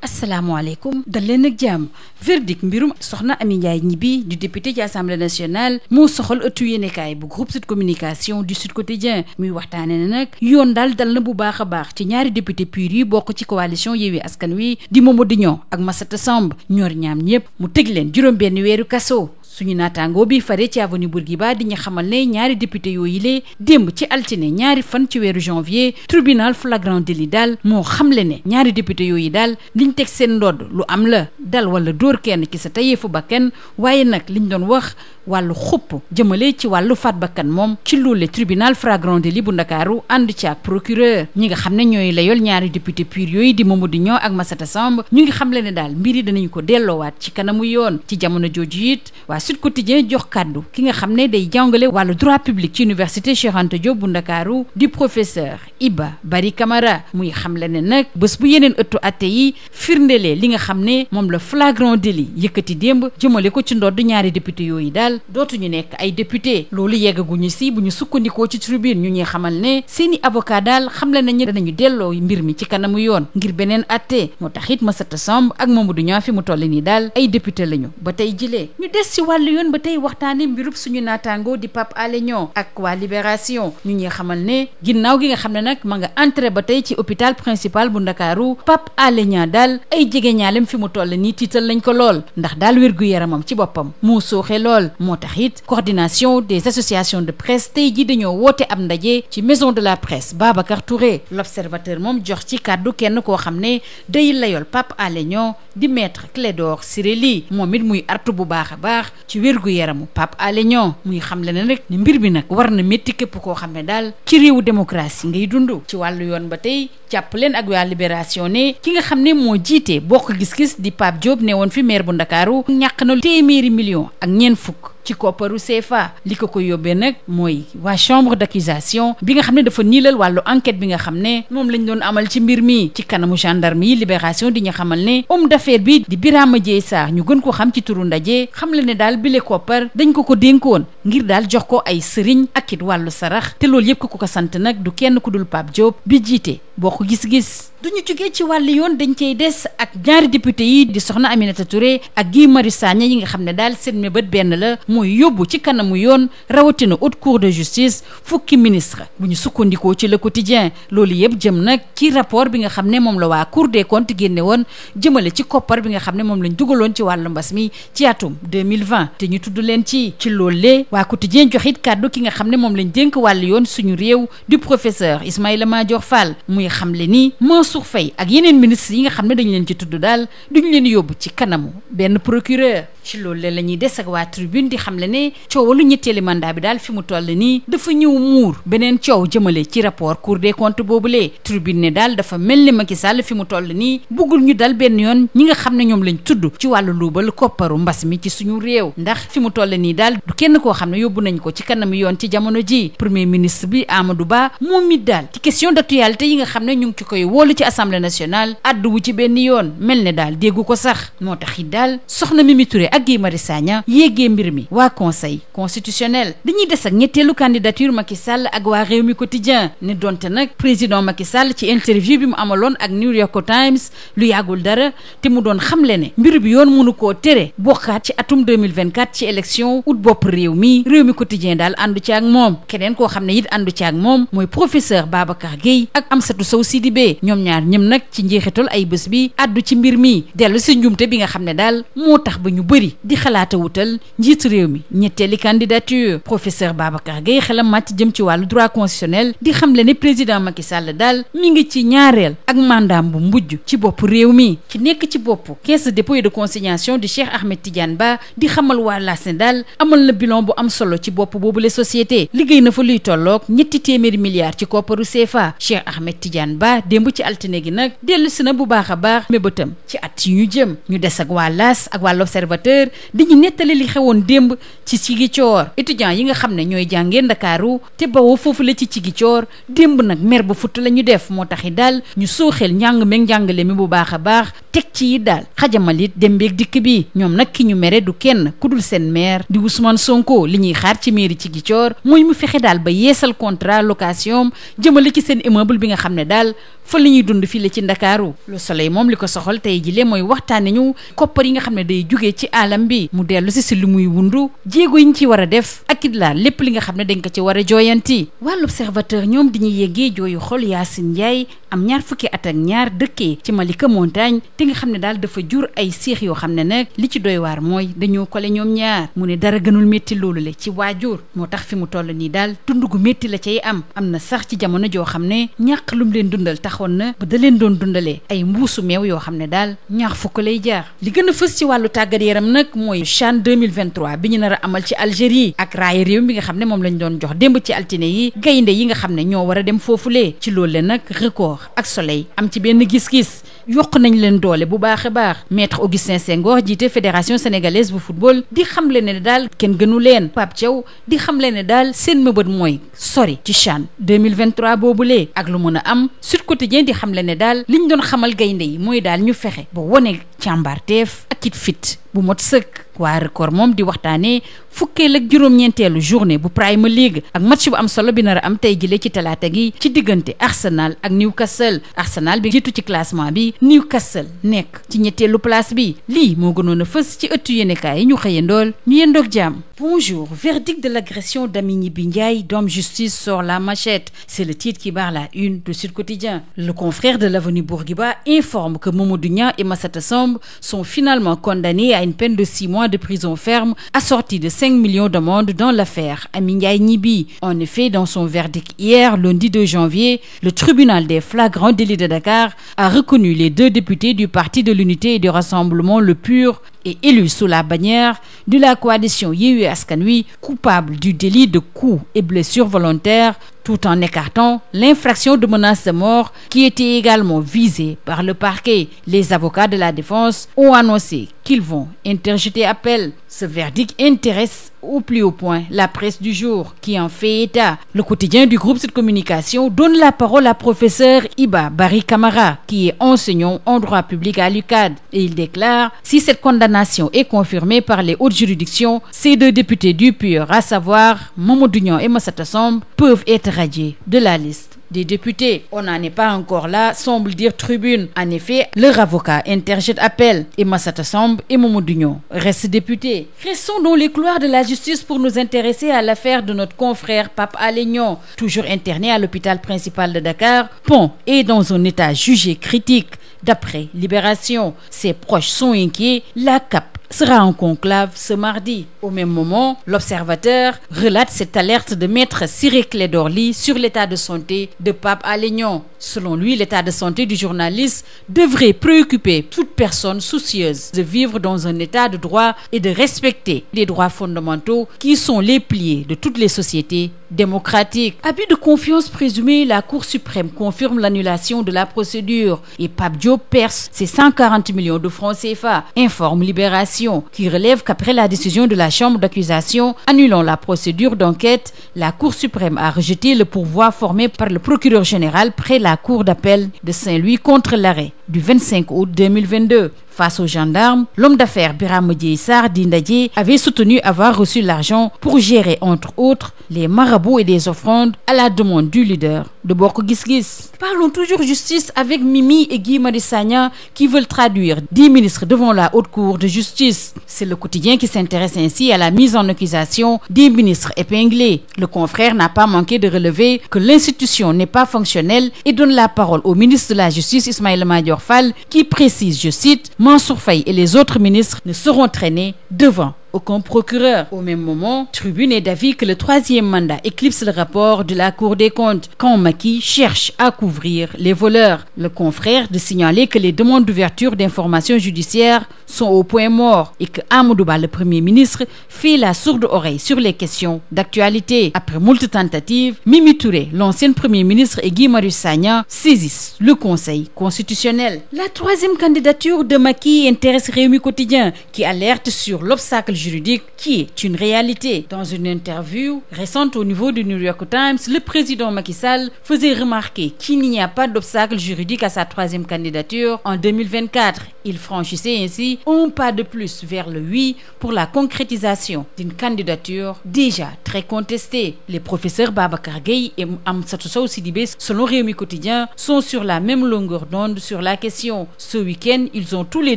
asalaamaaleykum dal leen ak jàmm verdict mbirum soxna Amy Ndiaye Gniby du député ci assemblée nationale moo soxal ëttu yéenekaay bu groupe Sud Communication du Sud Quotidien muy waxtaane ne nag yoon daal dal na bu baax a baax ci ñaari député pur yi bokk ci coalition Yewwi Askan Wi di Mamadou Niang ak Massata Samb ñoor ñaam ñëpp mu tëj leen juróom benn weeru kaso. suñu naataangoo bi fare ci avenue Bourguiba di ñu xamal ne ñaari député yooyu lee démb ci altine ñaari fan ci weeru janvier tribunal flagrant délit daal moo xamle ne ñaari député yooyu daal liñ teg seen ndodd lu am la dal wala dóor kenn ci sa tayeefu bakkan waaye nag liñ doon wax wàllu xupp jëmale ci wàllu faat bakkan moom ci loole tribunal flagrant délit bu Ndakaaru ànd ci ak procureur ñi nga xam ne ñooy layool ñaari député pur yooyu di Mamadou Niang ak Massata Samb ñu ngi xamle ne daal mbir yi danañ ko delloowaat ci kanamu yoon ci jamono jooju it Sud Quotidien jox kàddu ki nga xam ne day jàngale wàllu droit public ci université Cheikh Anta Diop bu Ndakaaru di professeur Iba Barry Camara muy xamle ne nag bés bu yeneen ëttu atte yi firndelee li nga xam ne moom la flagrant délit yëkkati démb jëmale ko ci ndodd ñaari député yooyu daal dootuñu nekk ay député loolu yeggaguñu si bu ñu sukkandikoo ci tribune ñu ñuy xamal ne seeni avocat daal xamle nañu danañu delloo mbir mi ci kanamu yoon ngir beneen atte moo tax it Massata Samb ak Mamadou Niang fi mu toll nii daal ay député lañu ba tey jilee ñu des ci wàllu yoon ba tey waxtaane mbirub suñu naataango di Pape Alé Niang ak waa Libération ñu ñuy xamal ne ginnaaw gi nga xam ne nag ma nga entré ba tey ci hôpital principal bu Ndakaaru Pape Alé Niang daal ay jege ñaalem fi mu toll nii tiital lañ ko lool ndax daal wér-gu-yaramam ci boppam moo sooxe lool moo tax it coordination des associations de presse tey ji dañoo woote ab ndaje ci maison de la presse Babacar Touré l'observateur moom jox ci kàddu kenn koo xam ne day layool Pape Alé Niang di maître Clédor Ciré Ly moom it muy artu bu baax a baax ci wérgu yaramu Pape Alé Niang muy xamle ne rek ni mbir bi nag war na métti képp koo xam ne daal ci réewu démocratie ngay dund ci wàllu yoon ba tey jàpp leen ak waa Libération ne ki nga xam ne moo jiite bokk gis-gis di Pape Diop ne woon fi maire bu Ndakaaru ñàkk na téeméeri million ak ñeent fukk ci kopparu CFA li ko yóbbee nag mooy waa chambre d'accusation bi nga xam ne dafa niilal wàllu enquête bi nga xam ne moom lañ doon amal ci mbir mi ci kanamu gendarme yi Libération di ñu xamal ne homme d'affaires bi di Birama Dieye Sarr ñu gën ko xam ci turu ndaje xam le ne daal bile koppar dañ ko dénkoon ngir daal jox ko ay sëriñ ak it wàllu sarax te loolu yëpp ko sant nag du kenn ku dul Pape Diop bi jiite bokk gis-gis duñu jógee ci wàllu yoon dañ cey des ak ñaari député yi di soxna Aminata Touré ak Guy Marius Sagna yi nga xam ne daal seen mébét benn la mooy yóbbu ci kanamu yoon rawatina haute cour de justice fukki ministre bu ñu sukkandikoo ci le quotidien loolu yëpp jëm nag ci rapport bi nga xam ne moom la waa cour des comptes génne woon jëmale ci koppar bi nga xam ne moom lañ dugaloon ci wàllu mbas mi ci atum 2020 te ñu tudd leen ci loolu lee waa quotidien joxit kàddu ki nga xam ne moom lañ dénk wàllu yoon suñu réew du professeur Ismaïla Madior Fall muy xamle ni Mansour Faye ak yeneen ministres yi nga xam ne dañu leen ci tudd daal duñu leen yóbbu ci kanamu benn procureur ci loolu la ñuy des ak waa tribune di xam le ne coowalu ñetteeli mandat bi daal fi mu toll nii dafa ñëw muur beneen coow jëmale ci rapport cour des comptes boobulee tribune ne daal dafa mel ni Macky Sall fi mu toll nii buggul ñu dal benn yoon ñi nga xam ne ñoom lañ tudd ci wàllu luubal kopparu mbas mi ci suñu réew ndax fi mu toll nii daal du kenn koo xam ne yóbbu nañ ko ci kanamu yoon ci jamono ji premier ministre bi Amadou Ba moom mi daal ci question d'actualité yi nga xam ne ñu ngi ci koy wóolu ci assemblée nationale addu wu ci benn yoon mel ne daal déggu ko sax moo tax it daal soxna Mimi Touré ak Guy Marius Sagna yéegee mbir mi waa conseil constitutionnel dañuy des ak ñetteelu candidature Macky Sall ak waa réew mi quotidien ne donte nag président Macky Sall ci interview bi mu amaloon ak New York Times lu yàggul dara te mu doon xamle ne mbir bi yoon mënu koo tere bokkaat ci atum 2024 ci élection ut bopp réew mi quotidien daal àndu ci ak moom keneen koo xam ne it àndu ci ak moom mooy professeur Babacar Gueye ak Amsatou Sow Sidibé ñoom ñaar ñëm nag ci njeexital ay bés bi àddu ci mbir mi dellu si njumte bi nga xam ne daal moo tax ba ñu bëri di xalaata wutal njiitu réew mi ñetteeli candidature professeur Babacar Gueye xelam màcc jëm ci wàllu droit constitutionnel di xamle ne président Macky Sall daal mi ngi ci ñaareel ak mandaam bu mujj ci bopp réew mi ci nekk ci bopp caisse de dépôt et de consignation di Cheikh Ahmed Tidiane Ba di xamal waa Laas ne daal amal na bilan bu am solo ci bopp boobu les sociétés liggéey na fa luy tolloog ñetti téeméeri milliards ci kopparu CFA Cheikh Ahmed Tidiane Ba démb ci altine gi nag dellu si na bu baax a baax mébétam ci at yi ñu jëm ñu des ak waa Laas ak waa l'Observateur dañu nettali li xewoon démb ci Ziguinchor étudiants yi nga xam ne ñooy jàngee Ndakaaru te bawoo foofu la ci Ziguinchor démb nag mer ba futt la ñu def moo taxi daal ñu sooxeel njàng meeg njàngale mi bu baax a baax teg ci it daal xajamalit dem beeg dikk bi ñoom nag ki ñu mere du kenn ku dul seen maire di Ousmane Sonko li ñuy xaar ci mairie ci Ziguinchor mooy mu fexe daal ba yeesal contrat location jëmale ci seen immeuble bi nga xam ne daal fa li ñuy dund fii la ci Ndakaaru Le Soleil moom li ko soxal tey jile mooy waxtaane ñu koppar yi nga xam ne day jugee ci alam bi mu dellu si lu muy wundu jéego yi ñu ci war a def ak it laa lépp li nga xam ne dañ ko ci war a jooyanti. waa L'Observateur ñoom di ñu yeggee jooyu xol Yacine Ndiaye am ñaar fukki at ak ñaar dëkkee ci Malika Montagne te nga xam ne daal dafa jur ay seex yoo xam ne nag li ci doy waar mooy dañoo kole ñoom ñaar mu ne dara gënul métti loolu le ci waajur moo tax fi mu toll nii daal dund gu métti la cay am na sax ci jamono joo xam ne ñàq lum leen dundal taxoon na ba da leen doon dundalee ay mbuusu meew yoo xam ne daal ñaar fukk lay jaar. li gën a fës ci wàllu tàggat yaram nag mooy CHAN 2023 bi ñu nar a amal ci Algérie ak raaya réew bi nga xam ne moom lañ doon jox démb ci altine yi gaynde yi nga xam ne ñoo war a dem foofulee ci loolu le nag Record ak Soleil am ci benn gis-gis yokk nañ leen doole bu baax a baax maître Augustin Senghor jiite fédération sénégalaise bu football di xamle ne daal kenn gënu leen Pape Thiaw di xamle ne daal seen mëbët mooy sori ci CHAN 2023 boobulee ak lu mën a am Sud Quotidien di xamle ne daal liñ doon xamal gaynde yi mooy daal ñu fexe ba wone càmbarteef ak it fit bu mot sëkk. waa Record moom di waxtaanee fukkeel ak juróom-ñeenteelu journée bu Premier League ak match bu am solo bi nar a am tey jile ci talaata gi ci diggante Arsenal ak Newcastle Arsenal bi jiitu ci classement bi Newcastle nekk ci ñetteelu place bi lii moo gënoon a fës ci ëttu yéenekaay yi ñu xëyandool ñu yendoog jàmm. Bonjour, verdict de l'agression d'Amy Gniby Ndiaye, d'homme justice sort la machette. C'est le titre qui barre la une de Sud Quotidien. Le confrère de l'Avenue Bourguiba informe que Mamadou Niang et Massata Samb sont finalement condamnés à une peine de 6 mois de prison ferme assortie de 5 millions d'amende dans l'affaire Amy Ndiaye Gniby. En effet, dans son verdict hier, lundi 2 janvier, le tribunal des flagrants délits de Dakar a reconnu les 2 députés du Parti de l'Unité et du Rassemblement Le Pur et élus sous la bannière de la coalition Yewwi Askan Wi coupables du délit de coups et blessures volontaires, tout en écartant l'infraction de menace de mort qui était également visée par le parquet. Les avocats de la défense ont annoncé qu'ils vont interjeter appel. Ce verdict intéresse au plus haut point la presse du jour qui en fait état. Le quotidien du groupe Sud Communication donne la parole à professeur Iba Barry Camara qui est enseignant en droit public à l'UCAD et il déclare: si cette condamnation est confirmée par les hautes juridictions, ces 2 députés du PUR, à savoir Mamadou Niang et Massata Samb, peuvent être radiés de la liste des députés. On n'en est pas encore là, semble dire Tribune. En effet, leur avocat interjette appel et Massata Samb et Mamadou Niang restent députés. Restons dans les couloirs de la justice pour nous intéresser à l'affaire de notre confrère Pape Alé Niang, toujours interné à l'hôpital principal de Dakar. Pont est dans un état jugé critique. D'après Libération, ses proches sont inquiets. La CAP sera en conclave ce mardi. Au même moment, l'Observateur relate cette alerte de maître Ciré Clédor Ly sur l'état de santé de Pape Alé Niang. Selon lui, l'état de santé du journaliste devrait préoccuper toute personne soucieuse de vivre dans un état de droit et de respecter les droits fondamentaux qui sont les piliers de toutes les sociétés démocratiques. Abus de confiance présumé, la Cour suprême confirme l'annulation de la procédure et Pape Diop perce ses 140 millions de francs CFA, informe Libération, qui relève qu'après la décision de la chambre d'accusation annulant la procédure d'enquête, la Cour suprême a rejeté le pourvoi formé par le procureur général près la Cour d'appel de Saint-Louis contre l'arrêt du 25 août 2022. Face aux gendarmes, l'homme d'affaires Birame Dieye Sarr d'Indadji avait soutenu avoir reçu l'argent pour gérer, entre autres, les marabouts et des offrandes à la demande du leader de Bokk Gis Gis. Parlons toujours justice avec Mimi et Guy Marius Sagna qui veulent traduire 10 ministres devant la Haute Cour de justice. C'est le quotidien qui s'intéresse ainsi à la mise en accusation des ministres épinglés. Le confrère n'a pas manqué de relever que l'institution n'est pas fonctionnelle et donne la parole au ministre de la Justice Ismaïla Madior Fall qui précise, je cite, Mansour Faye et les autres ministres ne seront traînés devant aucun procureur. Au même moment, Tribune est d'avis que le 3e mandat éclipse le rapport de la Cour des comptes quand Macky cherche à couvrir les voleurs. Le confrère de signaler que les demandes d'ouverture d'informations judiciaires sont au point mort et que Amadou Ba, le Premier ministre, fait la sourde oreille sur les questions d'actualité. Après moult tentatives, Mimi Touré, l'ancienne Premier ministre, et Guy Marius Sagna saisissent le Conseil constitutionnel. La troisième candidature de Macky intéresse Rewmi Quotidien, qui alerte sur l'obstacle juridique qui est une réalité. Dans une interview récente au niveau du New York Times, le président Macky Sall faisait remarquer qu'il n'y a pas d'obstacle juridique à sa troisième candidature en 2024. Il franchissait ainsi un pas de plus vers le oui pour la concrétisation d'une candidature déjà très contestée. Les professeurs Babacar Gueye et Amsatou Sow Sidibé, selon Rewmi Quotidien, sont sur la même longueur d'onde sur la question. Ce week-end, ils ont tous les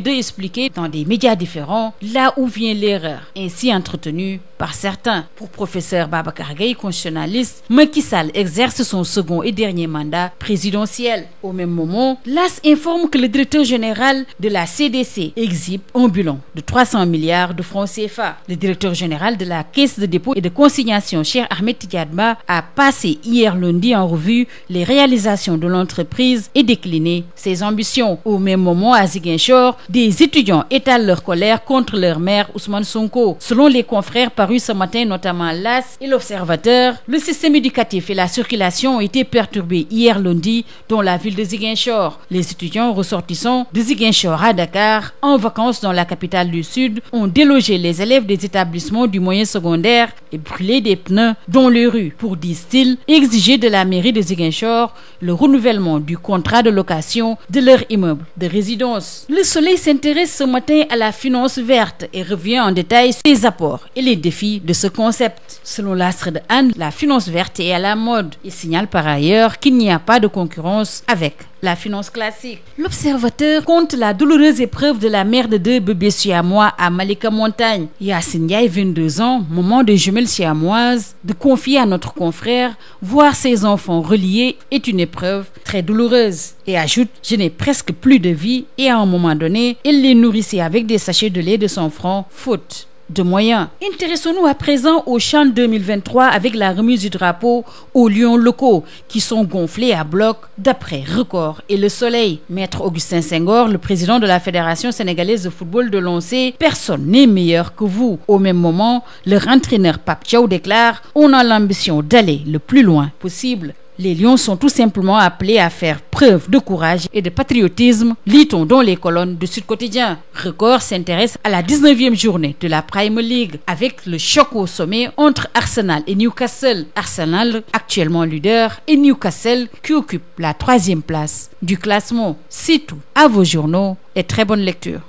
deux expliqué dans des médias différents là où vient l'erreur, ainsi entretenue par certains. Pour professeur Babacar Gueye, constitutionnaliste, Macky Sall exerce son second et dernier mandat présidentiel. Au même moment, l'AS informe que le directeur général de la CDC exhibe un bilan de 300 milliards de francs CFA. Le directeur général de la Caisse de dépôt et de consignation, Cheikh Ahmed Tidiane Ba, a passé hier lundi en revue les réalisations de l'entreprise et décliné ses ambitions. Au même moment, à Ziguinchor, des étudiants étalent leur colère contre leur maire Ousmane Sonko. Selon les confrères parus ce matin, notamment l'AS et l'Observateur, le système éducatif et la circulation ont été perturbés hier lundi dans la ville de Ziguinchor. Les étudiants ressortissants de Ziguinchor à Dakar, en vacances dans la capitale du Sud, ont délogé les élèves des établissements du moyen secondaire et brûlé des pneus dans les rues pour, disent-ils, exiger de la mairie de Ziguinchor le renouvellement du contrat de location de leur immeuble de résidence. Le Soleil s'intéresse ce matin à la finance verte et revient en détail sur les apports et les défis de ce concept. Selon l'astre de Anne, la finance verte est à la mode. Il signale par ailleurs qu'il n'y a pas de concurrence avec la finance classique. L'Observateur compte la douloureuse épreuve de la mère de deux bébés siamois à Malika Montagne. Yacine Ndiaye, 22 ans, maman de jumelles siamoises, de confier à notre confrère voir ses enfants reliés est une épreuve très douloureuse. Et ajoute: je n'ai presque plus de vie, et à un moment donné, elle les nourrissait avec des sachets de lait de 100 francs, faute de moyens. Intéressons-nous à présent au CHAN 2023 avec la remise du drapeau aux lions locaux qui sont gonflés à bloc d'après Record et Le Soleil. Maître Augustin Senghor, le président de la Fédération sénégalaise de football, de lancer: personne n'est meilleur que vous. Au même moment, leur entraîneur Pape Thiaw déclare: on a l'ambition d'aller le plus loin possible. Les Lions sont tout simplement appelés à faire preuve de courage et de patriotisme, lit-on dans les colonnes de Sud Quotidien. Record s'intéresse à la 19e journée de la Premier League avec le choc au sommet entre Arsenal et Newcastle. Arsenal, actuellement leader, et Newcastle qui occupe la 3e place du classement. C'est tout. À vos journaux et très bonne lecture.